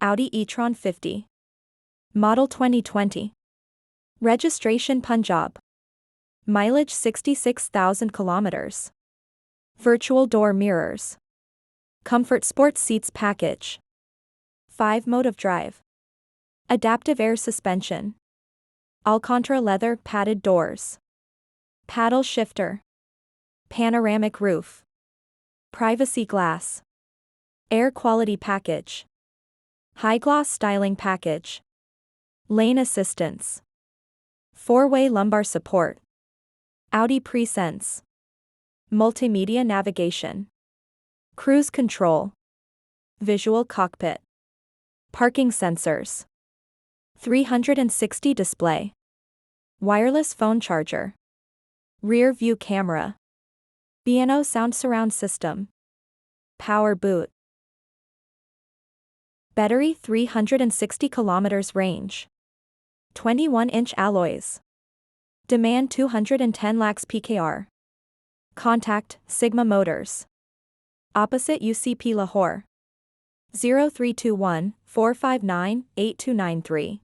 Audi E-tron 50. Model 2020. Registration Punjab. Mileage 66,000 kilometers. Virtual door mirrors. Comfort Sport Seats Package. 5-mode of drive. Adaptive air suspension. Alcantara leather padded doors. Paddle shifter. Panoramic roof. Privacy glass. Air quality package. High gloss styling package. Lane assistance. 4-way lumbar support. Audi Presense. Multimedia navigation. Cruise control. Visual cockpit. Parking sensors. 360 display. Wireless phone charger. Rear view camera. B&O sound surround system. Power boot. Battery 360 kilometers range. 21-inch alloys. Demand 210 lakhs pkr. Contact Sigma Motors. Opposite UCP Lahore. 0321 459 8293.